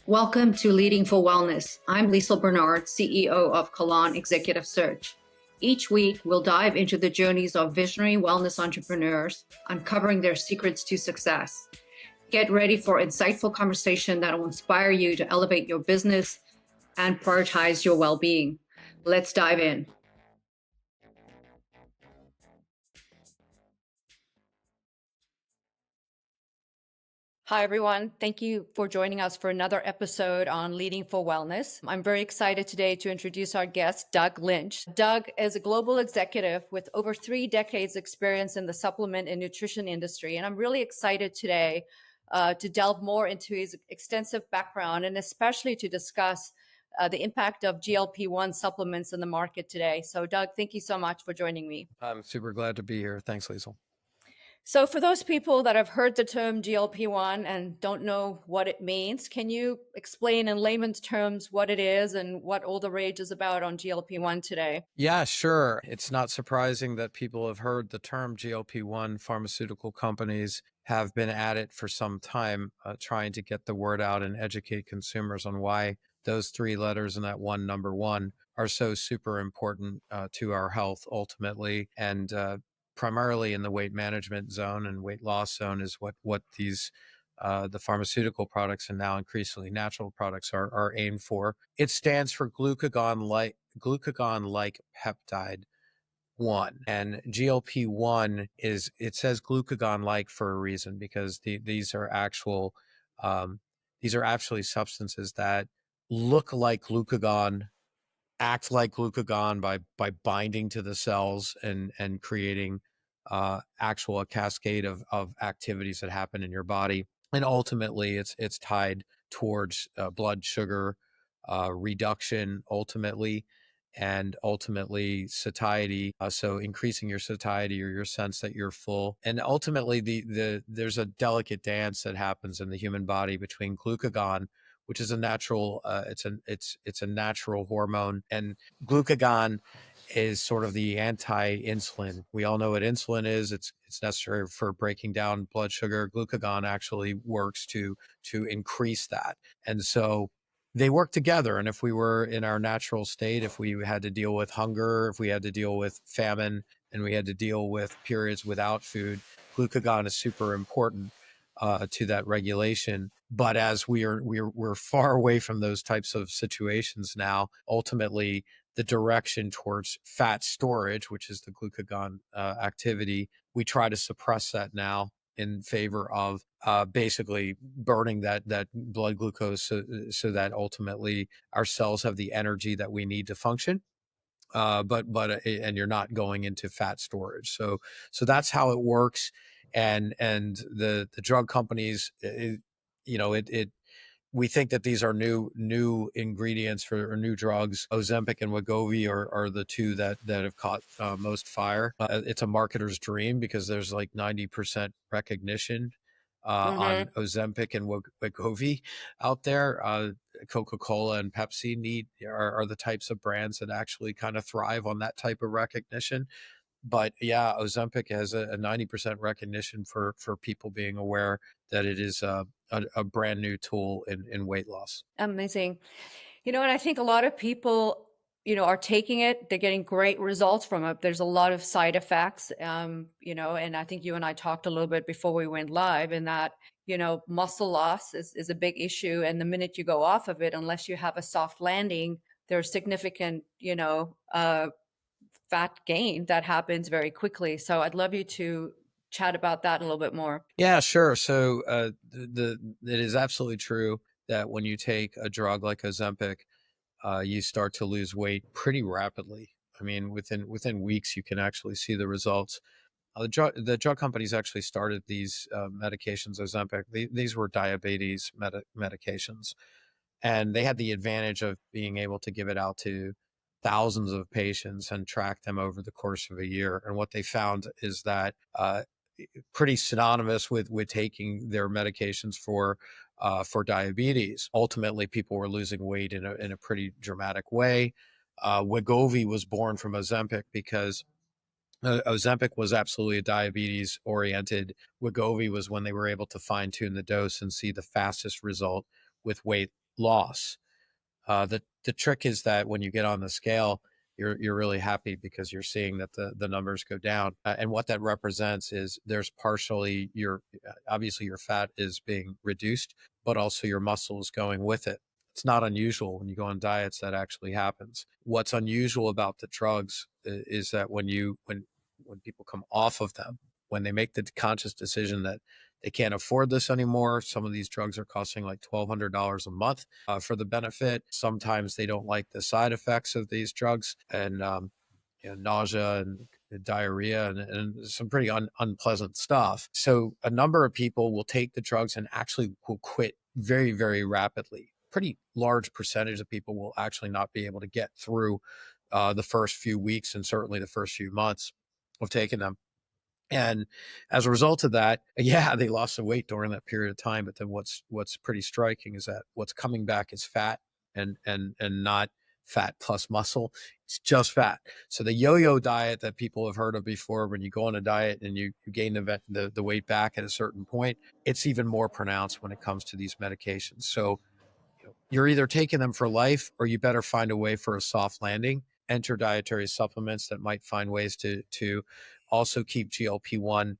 Welcome to Leading for Wellness. I'm Liesl Bernard, CEO of Kalan Executive Search. Each week, we'll dive into the journeys of visionary wellness entrepreneurs, uncovering their secrets to success. Get ready for insightful conversation that will inspire you to elevate your business and prioritize your well-being. Let's dive in. Hi, everyone. Thank you for joining us for another episode on Leading for Wellness. I'm very excited today to introduce our guest, Doug Lynch. Doug is a global executive with over 3 decades experience in the supplement and nutrition industry. And I'm really excited today to delve more into his extensive background and especially to discuss the impact of GLP-1 supplements in the market today. So Doug, thank you so much for joining me. I'm super glad to be here. Thanks, Liesl. So for those people that have heard the term GLP-1 and don't know what it means, can you explain in layman's terms what it is and what all the rage is about on GLP-1 today? Yeah, sure. It's not surprising that people have heard the term GLP-1. Pharmaceutical companies have been at it for some time, trying to get the word out and educate consumers on why those 3 letters and that number one are so super important to our health ultimately. And primarily in the weight management zone and weight loss zone is what these the pharmaceutical products and now increasingly natural products are aimed for. It stands for glucagon-like peptide 1, and GLP-1 it says glucagon-like for a reason, because these are actually substances that look like glucagon, act like glucagon by binding to the cells and creating a cascade of activities that happen in your body. And ultimately, it's tied towards blood sugar reduction, and ultimately satiety. So increasing your satiety or your sense that you're full. And ultimately, there's a delicate dance that happens in the human body between glucagon, which is a natural, it's a natural hormone, and glucagon is sort of the anti-insulin. We all know what insulin is. It's necessary for breaking down blood sugar. Glucagon actually works to increase that. And so they work together. And if we were in our natural state, if we had to deal with hunger, if we had to deal with famine, and we had to deal with periods without food, glucagon is super important to that regulation. But as we're far away from those types of situations now, ultimately the direction towards fat storage, which is the glucagon activity, we try to suppress that now in favor of basically burning that blood glucose so that ultimately our cells have the energy that we need to function. And you're not going into fat storage. So that's how it works. And the drug companies, we think that these are new ingredients or new drugs. Ozempic and Wegovy are the 2 that have caught most fire. It's a marketer's dream because there's like 90% recognition on Ozempic and Wegovy out there. Coca-Cola and Pepsi are the types of brands that actually kind of thrive on that type of recognition. But yeah, Ozempic has a 90% recognition for people being aware that it is a brand new tool in weight loss. Amazing. And I think a lot of people, are taking it. They're getting great results from it. There's a lot of side effects, and I think you and I talked a little bit before we went live in that, muscle loss is a big issue. And the minute you go off of it, unless you have a soft landing, there's significant, fat gain that happens very quickly. So I'd love you to chat about that a little bit more. Yeah, sure. So it is absolutely true that when you take a drug like Ozempic, you start to lose weight pretty rapidly. I mean, within weeks, you can actually see the results. The drug companies actually started these medications, Ozempic. These were diabetes medications, and they had the advantage of being able to give it out to thousands of patients and track them over the course of a year. And what they found is that pretty synonymous with taking their medications for diabetes. Ultimately, people were losing weight in a pretty dramatic way. Wegovy was born from Ozempic because Ozempic was absolutely a diabetes oriented. Wegovy was when they were able to fine tune the dose and see the fastest result with weight loss. The trick is that when you get on the scale, you're really happy because you're seeing that the numbers go down. And what that represents is there's partially obviously your fat is being reduced, but also your muscle is going with it. It's not unusual when you go on diets that actually happens. What's unusual about the drugs is that when people come off of them, when they make the conscious decision that they can't afford this anymore. Some of these drugs are costing like $1,200 a month for the benefit. Sometimes they don't like the side effects of these drugs and nausea and diarrhea and some pretty unpleasant stuff. So a number of people will take the drugs and actually will quit very, very rapidly. Pretty large percentage of people will actually not be able to get through the first few weeks and certainly the first few months of taking them. And as a result of that, yeah, they lost some weight during that period of time. But then what's pretty striking is that what's coming back is fat and not fat plus muscle. It's just fat. So the yo-yo diet that people have heard of before, when you go on a diet and you gain the weight back at a certain point, it's even more pronounced when it comes to these medications. So you're either taking them for life or you better find a way for a soft landing. Enter dietary supplements that might find ways to also keep GLP-1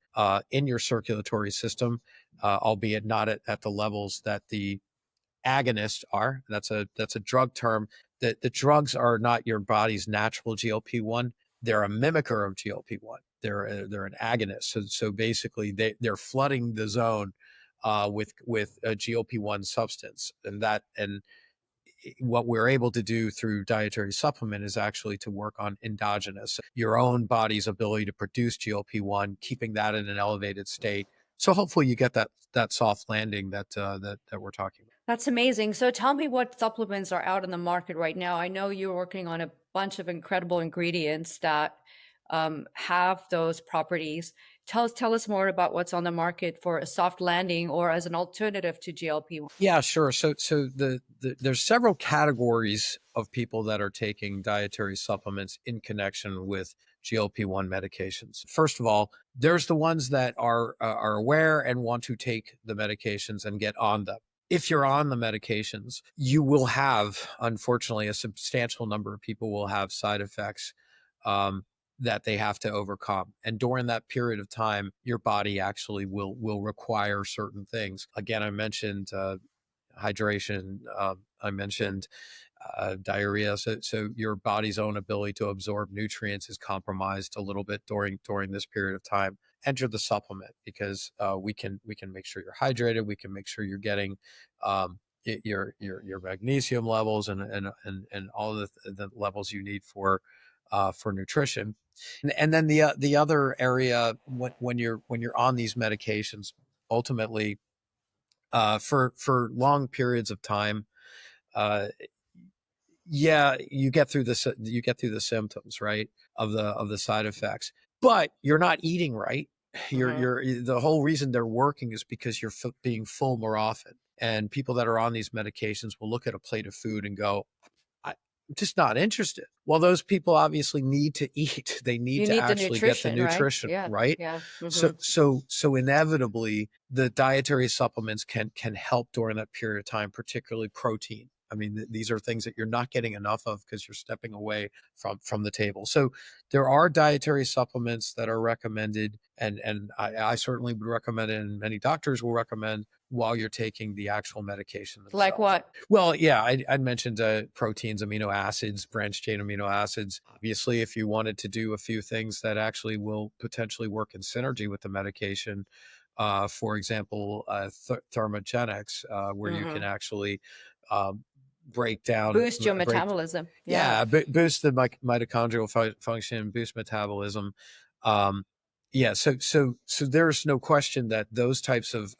in your circulatory system, albeit not at the levels that the agonists are. That's a drug term. The drugs are not your body's natural GLP-1. They're a mimicker of GLP-1. They're an agonist. So basically they're flooding the zone with a GLP-1 substance, and what we're able to do through dietary supplement is actually to work on endogenous, your own body's ability to produce GLP-1, keeping that in an elevated state. So hopefully you get that soft landing that we're talking about. That's amazing. So tell me what supplements are out in the market right now. I know you're working on a bunch of incredible ingredients that have those properties. Tell us more about what's on the market for a soft landing or as an alternative to GLP-1. Yeah, sure. So there's several categories of people that are taking dietary supplements in connection with GLP-1 medications. First of all, there's the ones that are aware and want to take the medications and get on them. If you're on the medications, you will have, unfortunately, a substantial number of people will have side effects that they have to overcome. And during that period of time, your body actually will require certain things. Again, I mentioned hydration. I mentioned diarrhea. So your body's own ability to absorb nutrients is compromised a little bit during this period of time. Enter the supplement because we can make sure you're hydrated. We can make sure you're getting your magnesium levels and all the levels you need for nutrition. And then the other area when you're on these medications, ultimately for long periods of time, uh, yeah, you get through the symptoms, right, of the side effects, but you're not eating right. Hmm. The whole reason they're working is because you're being full more often. And people that are on these medications will look at a plate of food and go, I'm just not interested. Well, those people obviously need to eat. They need You to need the actually get the nutrition, right? nutrition, Yeah, right? yeah. So Hmm. so inevitably the dietary supplements can help during that period of time, particularly protein. I mean, these are things that you're not getting enough of because you're stepping away from the table. So there are dietary supplements that are recommended, and I certainly would recommend it, and many doctors will recommend while you're taking the actual medication Like themselves. what? Well, yeah, I mentioned proteins, amino acids, branched chain amino acids. Obviously, if you wanted to do a few things that actually will potentially work in synergy with the medication, for example, thermogenics, where you can Hmm. actually um, break down, Boost your break, metabolism. Yeah. yeah, boost the mitochondrial function, boost metabolism. Um, yeah, so there's no question that those types of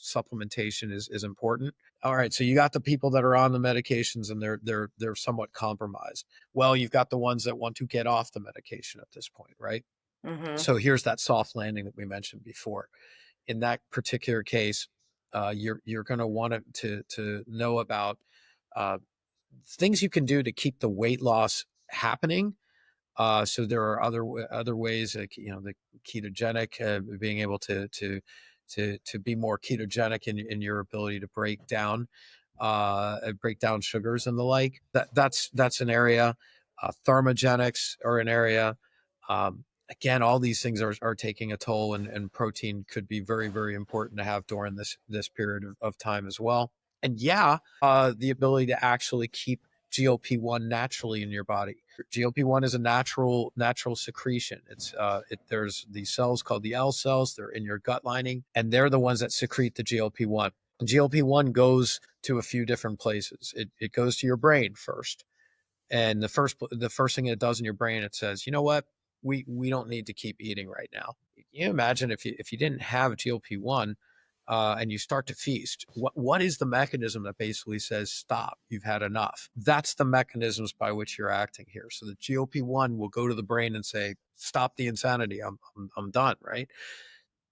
supplementation is important. All right, so you got the people that are on the medications and they're somewhat compromised. Well, you've got the ones that want to get off the medication at this point, right? Hmm. So here's that soft landing that we mentioned before. In that particular case, you're going to want to know about uh, things you can do to keep the weight loss happening. So there are other ways, like the ketogenic, being able to be more ketogenic in your ability to break down break down sugars and the like. That's an area. Thermogenics are an area. Again, all these things are taking a toll, and protein could be very, very important to have during this period of time as well. And yeah, the ability to actually keep GLP-1 naturally in your body. GLP-1 is a natural secretion. There's these cells called the L cells. They're in your gut lining, and they're the ones that secrete the GLP-1. GLP-1 goes to a few different places. It goes to your brain first. And the first thing it does in your brain, it says, you know what? We don't need to keep eating right now. Can you imagine if you didn't have GLP-1 and you start to feast? What is the mechanism that basically says stop? You've had enough. That's the mechanisms by which you're acting here. So the GLP-1 will go to the brain and say, stop the insanity. I'm done. Right.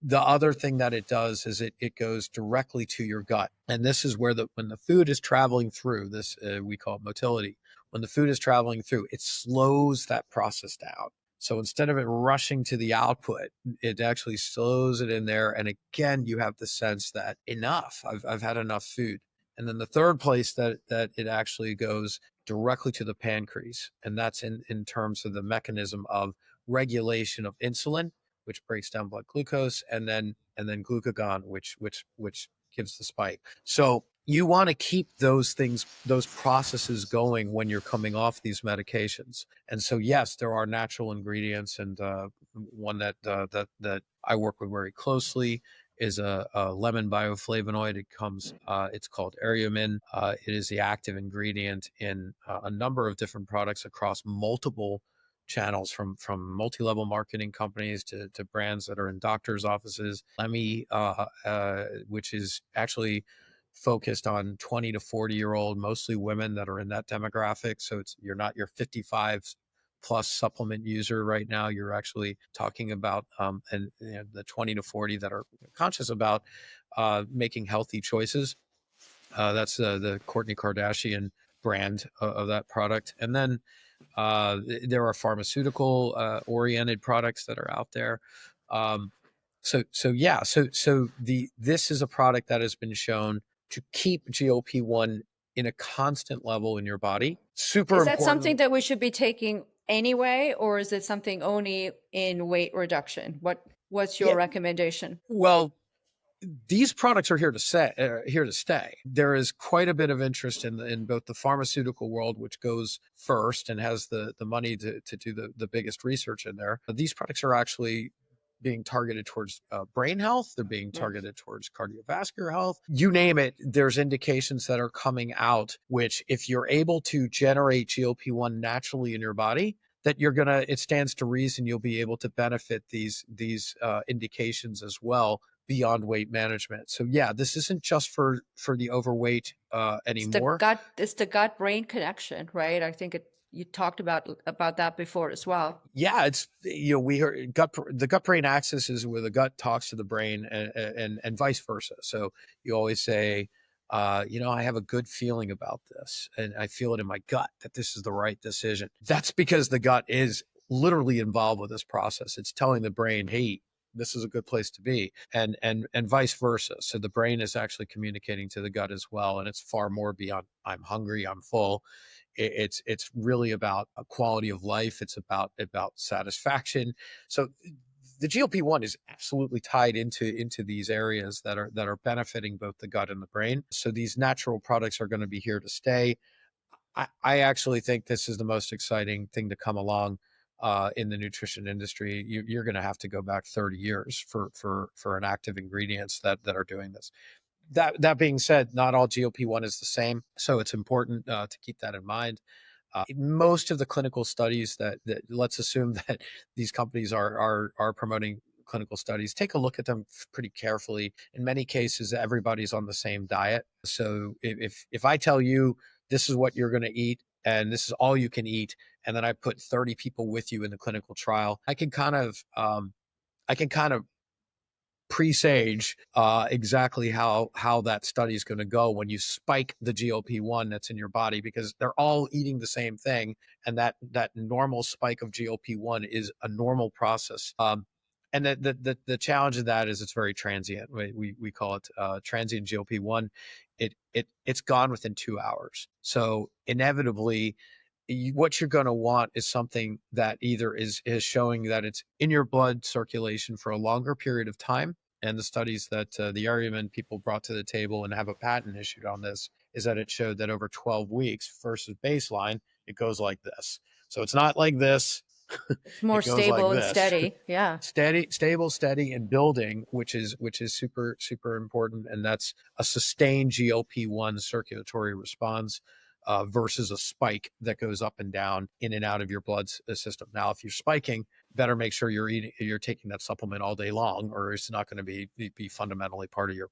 The other thing that it does is it goes directly to your gut. And this is where when the food is traveling through this, we call it motility. When the food is traveling through, it slows that process down. So instead of it rushing to the output, it actually slows it in there. And again, you have the sense that enough, I've had enough food. And then the third place that it actually goes directly to the pancreas. And that's in terms of the mechanism of regulation of insulin, which breaks down blood glucose, and then glucagon, which gives the spike. So you want to keep those processes going when you're coming off these medications. And so yes, there are natural ingredients, and one that I work with very closely is a lemon bioflavonoid. It's called Areomin. It is the active ingredient in a number of different products across multiple channels, from multi-level marketing companies to brands that are in doctors' offices. Lemmy, which is actually focused on 20 to 40-year-old, mostly women that are in that demographic. So you're not your 55 plus supplement user right now. You're actually talking about the 20 to 40 that are conscious about making healthy choices. That's the Kourtney Kardashian brand of that product. And then there are pharmaceutical oriented products that are out there. This is a product that has been shown to keep GLP-1 in a constant level in your body. Super Is that something important. that we should be taking anyway, or is it something only in weight reduction? What's your Yeah. recommendation? Well, these products are here to stay. There is quite a bit of interest in both the pharmaceutical world, which goes first and has the money to do the biggest research in there. But these products are actually being targeted towards brain health. They're being targeted towards cardiovascular health. You name it, there's indications that are coming out, which if you're able to generate GLP-1 naturally in your body, that it stands to reason you'll be able to benefit these indications as well beyond weight management. So yeah, this isn't just for the overweight anymore. It's the gut brain connection, right? I think you talked about that before as well. Yeah, we heard the gut brain axis is where the gut talks to the brain, and vice versa. So you always say, I have a good feeling about this, and I feel it in my gut that this is the right decision. That's because the gut is literally involved with this process. It's telling the brain, hey, this is a good place to be, and vice versa. So the brain is actually communicating to the gut as well, and it's far more beyond I'm hungry, I'm full. It's really about a quality of life. It's about satisfaction. So the GLP-1 is absolutely tied into these areas that are benefiting both the gut and the brain. So these natural products are going to be here to stay. I actually think this is the most exciting thing to come along in the nutrition industry. You're going to have to go back 30 years for an active ingredients that are doing this. That being said, not all GLP-1 is the same, so it's important to keep that in mind. Most of the clinical studies that let's assume that these companies are promoting clinical studies, take a look at them pretty carefully. In many cases, everybody's on the same diet. So if I tell you this is what you're going to eat and this is all you can eat, and then I put 30 people with you in the clinical trial, I can kind of presage exactly how that study is going to go when you spike the GLP-1 that's in your body, because they're all eating the same thing, and that normal spike of GLP-1 is a normal process. And the challenge of that is it's very transient. We call it transient GLP-1. It's gone within 2 hours. So inevitably, what you're going to want is something that either is showing that it's in your blood circulation for a longer period of time. And the studies that the Ariaman people brought to the table and have a patent issued on this is that it showed that over 12 weeks versus baseline, it goes like this. So it's not like this. It's more It goes like stable and this. steady. Yeah. Steady, stable, steady, and building, which is super super important, and that's a sustained GLP-1 circulatory response versus a spike that goes up and down in and out of your blood system. Now, if you're spiking, better make sure you're taking that supplement all day long, or it's not going to be fundamentally part of your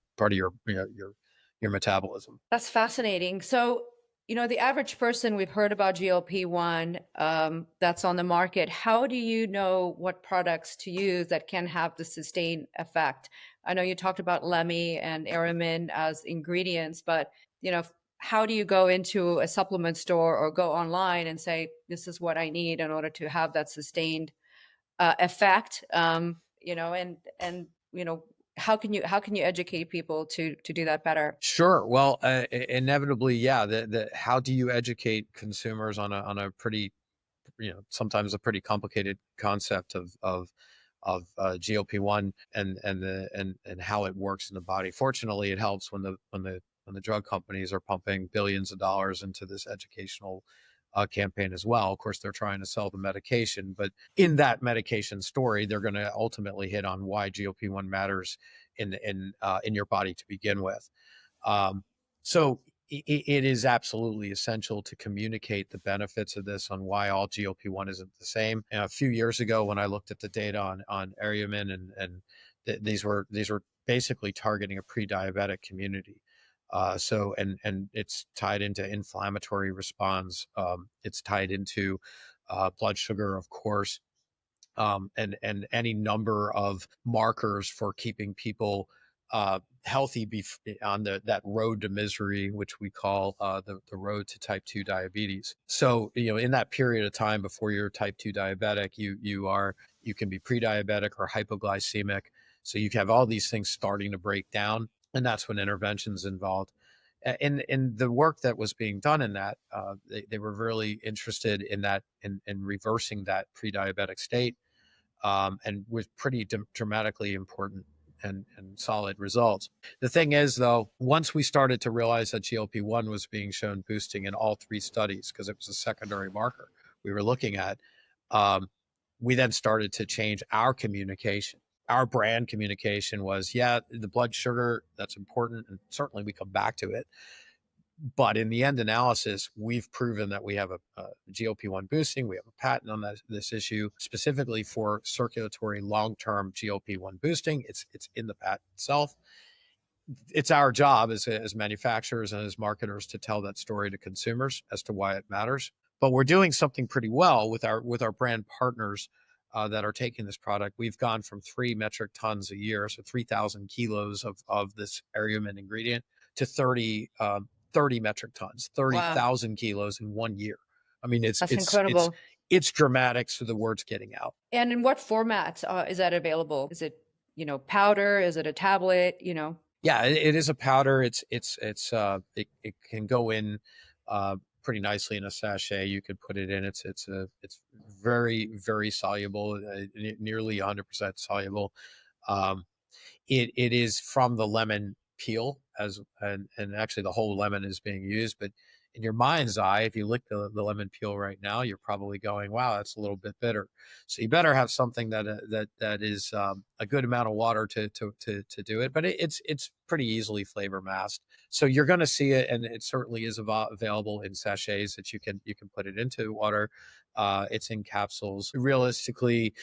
your metabolism. That's fascinating. So, the average person, we've heard about GLP-1 that's on the market. How do you know what products to use that can have the sustained effect? I know you talked about Lemme and Aramin as ingredients, but how do you go into a supplement store or go online and say, this is what I need in order to have that sustained effect? And how can you educate people to do that better? Sure. Well, inevitably, yeah. The how do you educate consumers on a pretty, sometimes a pretty complicated concept of GLP-1 and how it works in the body. Fortunately, it helps when the drug companies are pumping billions of dollars into this educational campaign as well. Of course, they're trying to sell the medication, but in that medication story, they're going to ultimately hit on why GLP-1 matters in your body to begin with. Um, so it is absolutely essential to communicate the benefits of this on why all GLP-1 isn't the same. And a few years ago, when I looked at the data on Ariamin these were basically targeting a pre-diabetic community. And it's tied into inflammatory response. It's tied into blood sugar, of course, and any number of markers for keeping people healthy on that road to misery, which we call the road to type 2 diabetes. So, in that period of time before you're type 2 diabetic, you can be pre-diabetic or hypoglycemic. So you have all these things starting to break down, and that's when intervention's involved. In the work that was being done in that, they were really interested in that, in reversing that pre-diabetic state, and with pretty dramatically important and solid results. The thing is, though, once we started to realize that GLP-1 was being shown boosting in all three studies, because it was a secondary marker we were looking at, um, we then started to change our communication. Our brand communication was, yeah, the blood sugar, that's important, and certainly we come back to it. But in the end analysis, we've proven that we have a GLP-1 boosting. We have a patent on this issue specifically for circulatory long-term GLP-1 boosting. It's in the patent itself. It's our job as manufacturers and as marketers to tell that story to consumers as to why it matters. But we're doing something pretty well with our brand partners that are taking this product. We've gone from 3 metric tons a year, so 3,000 kilos of this Ariamin ingredient, to 30 metric tons, Wow, 30,000 kilos in 1 year. I mean, that's incredible. it's dramatic. So the word's getting out. And in what format is that available? Is it, powder? Is it a tablet? Yeah, it is a powder. It can go in pretty nicely in a sachet. You could put it in. It's very very soluble, nearly 100% soluble. Um, it is from the lemon peel, and actually the whole lemon is being used. But in your mind's eye, if you lick the lemon peel right now, you're probably going, wow, that's a little bit bitter. So you better have something that is a good amount of water to do it. But it's pretty easily flavor masked. So you're going to see it, and it certainly is available in sachets that you can put it into water. It's in capsules. Realistically,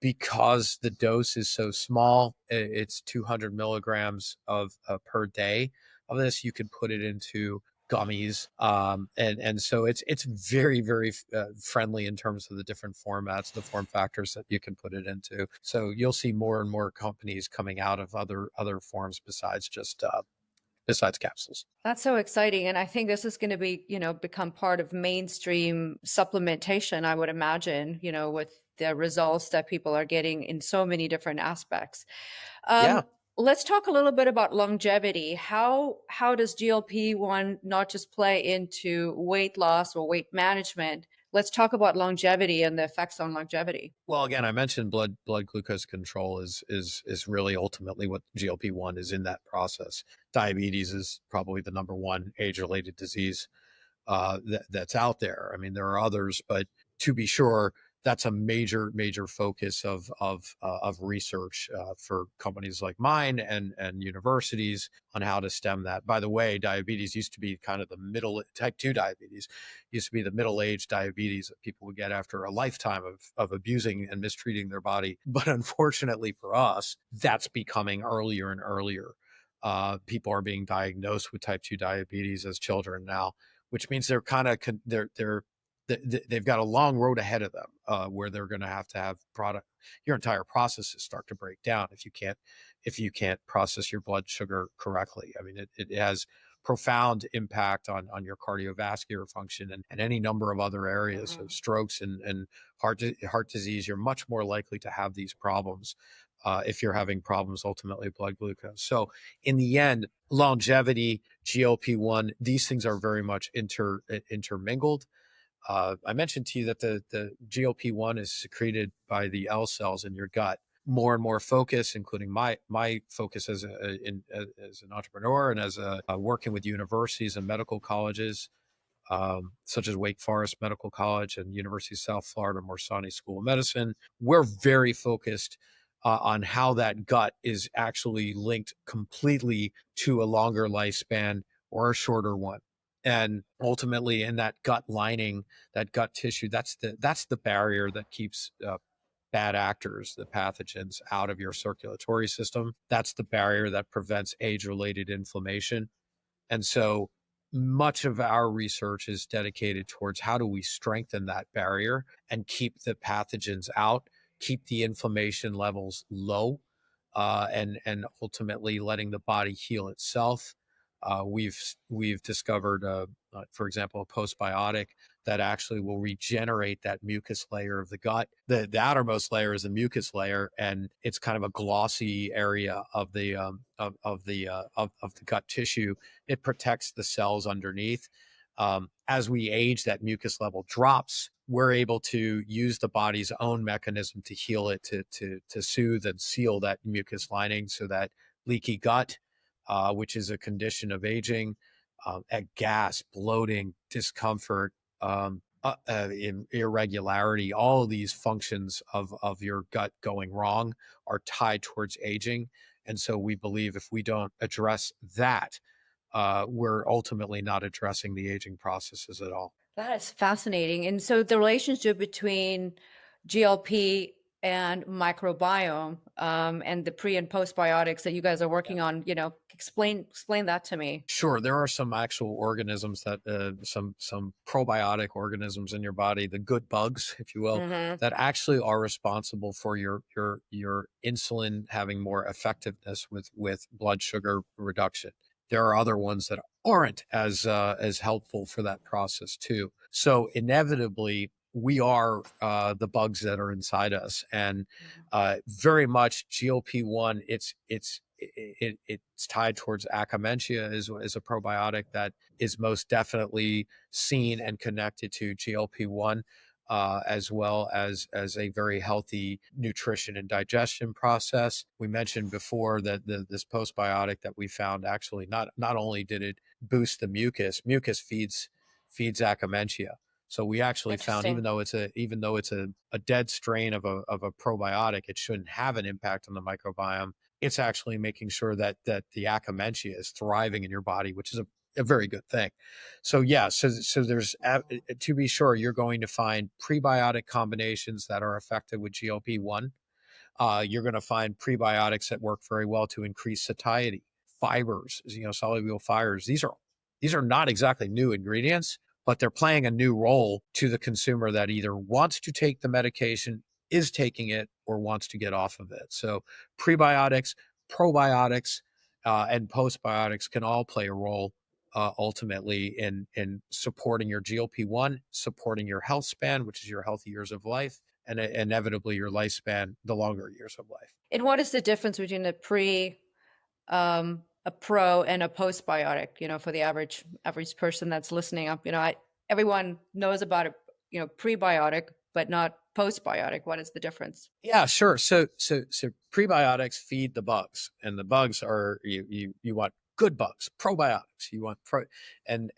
because the dose is so small, it's 200 milligrams of per day of this. You can put it into gummies, and so it's very very friendly in terms of the different formats, the form factors that you can put it into. So you'll see more and more companies coming out of other forms besides capsules. That's so exciting. And I think this is going to be, become part of mainstream supplementation, I would imagine, with the results that people are getting in so many different aspects. Yeah. Um, let's talk a little bit about longevity. How does GLP-1 not just play into weight loss or weight management? Let's talk about longevity and the effects on longevity. Well, again, I mentioned blood glucose control is really ultimately what GLP-1 is in that process. Diabetes is probably the number one age-related disease that's out there. I mean, there are others, but to be sure, that's a major focus of research for companies like mine and universities on how to stem that. By the way, diabetes used to be kind of the middle type 2 diabetes used to be the middle-aged diabetes that people would get after a lifetime of abusing and mistreating their body. But unfortunately for us, that's becoming earlier and earlier. People are being diagnosed with type 2 diabetes as children now, which means they're kind of they've got a long road ahead of them where they're going to have product. Your entire processes start to break down if you can't process your blood sugar correctly. I mean, it has profound impact on your cardiovascular function and any number of other areas. So Mhm. strokes and heart disease, you're much more likely to have these problems if you're having problems ultimately with blood glucose. So in the end, longevity, GLP-1, these things are very much intermingled. I mentioned to you that the GLP-1 is secreted by the L cells in your gut. More and more focus, including my focus as an entrepreneur and as working with universities and medical colleges, such as Wake Forest Medical College and University of South Florida Morsani School of Medicine. We're very focused on how that gut is actually linked completely to a longer lifespan or a shorter one. And ultimately, in that gut lining, that gut tissue, that's the barrier that keeps bad actors, the pathogens, out of your circulatory system. That's the barrier that prevents age-related inflammation. And so much of our research is dedicated towards how do we strengthen that barrier and keep the pathogens out, keep the inflammation levels low, and ultimately letting the body heal itself. We've discovered, for example, a postbiotic that actually will regenerate that mucus layer of the gut. The outermost layer is the mucus layer, and it's kind of a glossy area of the gut tissue. It protects the cells underneath. As we age, that mucus level drops. We're able to use the body's own mechanism to heal it, to soothe and seal that mucus lining, so that leaky gut, which is a condition of aging, at gas, bloating, discomfort, irregularity, all of these functions of your gut going wrong are tied towards aging. And so we believe if we don't address that, we're ultimately not addressing the aging processes at all. That is fascinating. And so the relationship between GLP and microbiome, and the pre and postbiotics that you guys are working on, explain that to me. Sure, there are some actual organisms that some probiotic organisms in your body, the good bugs, if you will, Hmm. that actually are responsible for your insulin having more effectiveness with blood sugar reduction. There are other ones that aren't as helpful for that process too. So inevitably, we are the bugs that are inside us, and very much GLP-1. It's tied towards Akkermansia is a probiotic that is most definitely seen and connected to GLP-1, as well as a very healthy nutrition and digestion process. We mentioned before that this postbiotic that we found actually not only did it boost the mucus feeds Akkermansia. So we actually found, Interesting. even though it's a dead strain of a probiotic, it shouldn't have an impact on the microbiome. It's actually making sure that the Akkermansia is thriving in your body, which is a very good thing. So yeah, so there's to be sure, you're going to find prebiotic combinations that are effective with GLP-1. You're going to find prebiotics that work very well to increase satiety, fibers, soluble fibers. These are not exactly new ingredients, but they're playing a new role to the consumer that either wants to take the medication, is taking it, or wants to get off of it. So prebiotics, probiotics, and postbiotics can all play a role ultimately in supporting your GLP-1, supporting your health span, which is your healthy years of life, and inevitably your lifespan, the longer years of life. And what is the difference between a pro and a postbiotic, for the average person that's listening up? Everyone knows about a, prebiotic, but not postbiotic. What is the difference? Yeah, sure. So prebiotics feed the bugs, and the bugs are you want good bugs, probiotics. You want and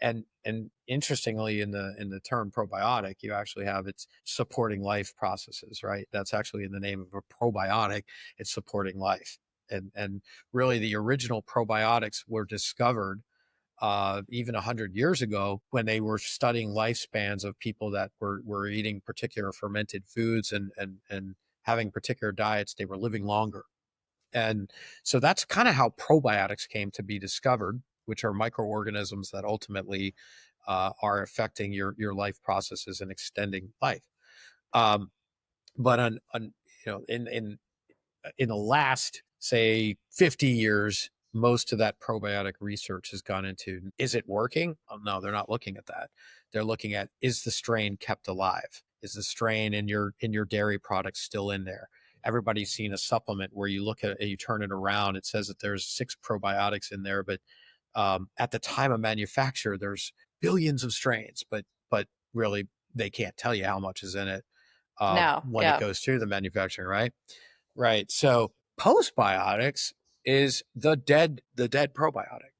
interestingly, in the term probiotic, you actually have it's supporting life processes, right? That's actually in the name of a probiotic. It's supporting life, and really the original probiotics were discovered even 100 years ago when they were studying lifespans of people that were eating particular fermented foods and having particular diets. They were living longer. And so that's kind of how probiotics came to be discovered, which are microorganisms that ultimately are affecting your life processes and extending life. Um, but in the last, say, 50 years, most of that probiotic research has gone into, is it working? Oh, no, they're not looking at that. They're looking at, is the strain kept alive? Is the strain in your dairy products still in there? Everybody's seen a supplement where you look at it, you turn it around, it says that there's 6 probiotics in there, but at the time of manufacture, there's billions of strains, but really they can't tell you how much is in it Now, when it yeah. goes through the manufacturing, right? Right. So postbiotics is the dead probiotic.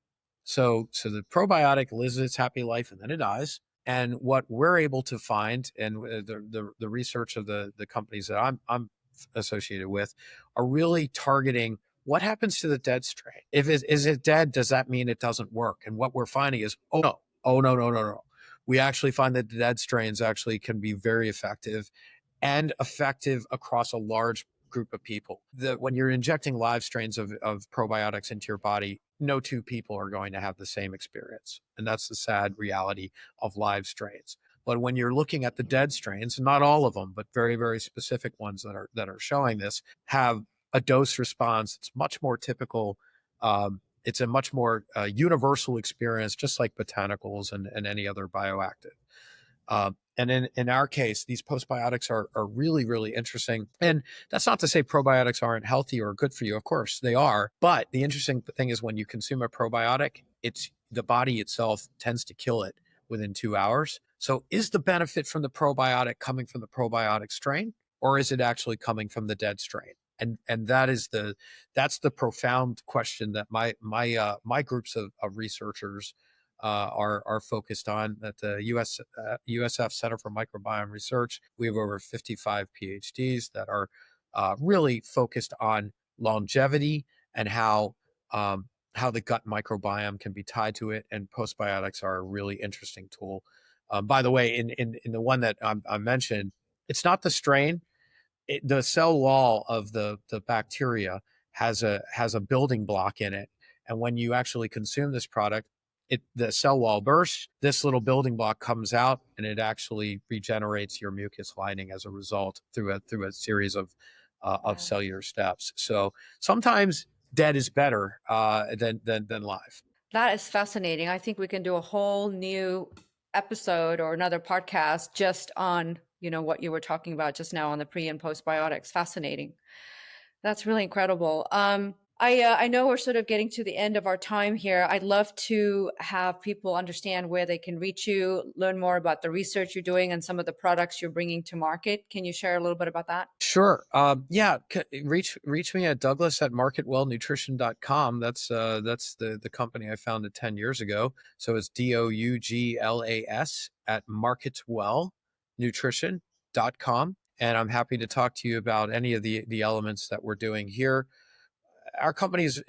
So the probiotic lives its happy life and then it dies. And what we're able to find, and the research of the companies that I'm associated with, are really targeting what happens to the dead strain. If it is it dead, does that mean it doesn't work? And what we're finding is, oh no, no, no, no. We actually find that the dead strains actually can be very effective and effective across a large group of people. When you're injecting live strains of probiotics into your body, no two people are going to have the same experience. And that's the sad reality of live strains. But when you're looking at the dead strains, not all of them, but very, very specific ones that are showing this, have a dose response. It's much more typical. It's a much more universal experience, just like botanicals and any other bioactive. And in our case, these postbiotics are really, really interesting. And that's not to say probiotics aren't healthy or good for you. Of course, they are. But the interesting thing is when you consume a probiotic, it's the body itself tends to kill it within 2 hours. So is the benefit from the probiotic coming from the probiotic strain, or is it actually coming from the dead strain? And that's the profound question that my groups of researchers are focused on at the USF Center for Microbiome Research. We have over 55 PhDs that are really focused on longevity and how the gut microbiome can be tied to it. And postbiotics are a really interesting tool. By the way, in the one that I mentioned, it's not the strain. The cell wall of the bacteria has a building block in it, and when you actually consume this product, the cell wall bursts. This little building block comes out, and it actually regenerates your mucus lining as a result through a series of Wow. cellular steps. So sometimes dead is better than live. That is fascinating. I think we can do a whole new episode or another podcast just on, what you were talking about just now on the pre and postbiotics. Fascinating. That's really incredible. I know we're sort of getting to the end of our time here. I'd love to have people understand where they can reach you, learn more about the research you're doing and some of the products you're bringing to market. Can you share a little bit about that? Sure. Yeah. Reach me at Douglas at marketwellnutrition.com. That's the company I founded 10 years ago. So it's DOUGLAS at marketwellnutrition.com. And I'm happy to talk to you about any of the elements that we're doing here. Our company's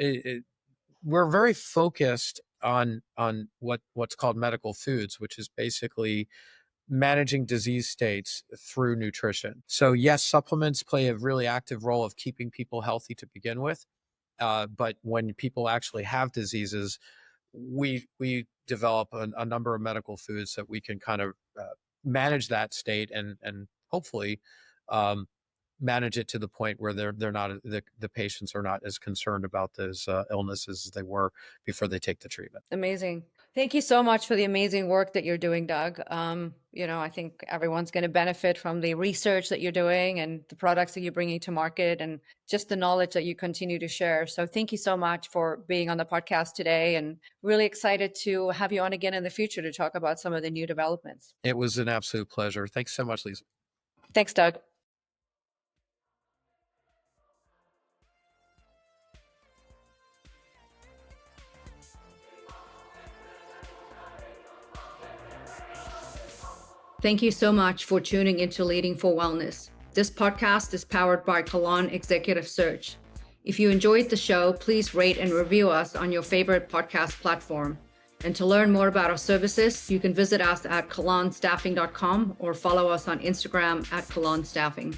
we're very focused on what's called medical foods, which is basically managing disease states through nutrition. So yes, supplements play a really active role of keeping people healthy to begin with. But when people actually have diseases, we develop a number of medical foods that we can kind of manage that state and hopefully um, manage it to the point where they're not, the patients are not as concerned about those illnesses as they were before they take the treatment. Amazing. Thank you so much for the amazing work that you're doing, Doug. I think everyone's going to benefit from the research that you're doing and the products that you're bringing to market and just the knowledge that you continue to share. So thank you so much for being on the podcast today, and really excited to have you on again in the future to talk about some of the new developments. It was an absolute pleasure. Thanks so much, Liesl. Thanks, Doug. Thank you so much for tuning into Leading for Wellness. This podcast is powered by Kalon Executive Search. If you enjoyed the show, please rate and review us on your favorite podcast platform. And to learn more about our services, you can visit us at kalonstaffing.com or follow us on Instagram at kalonstaffing.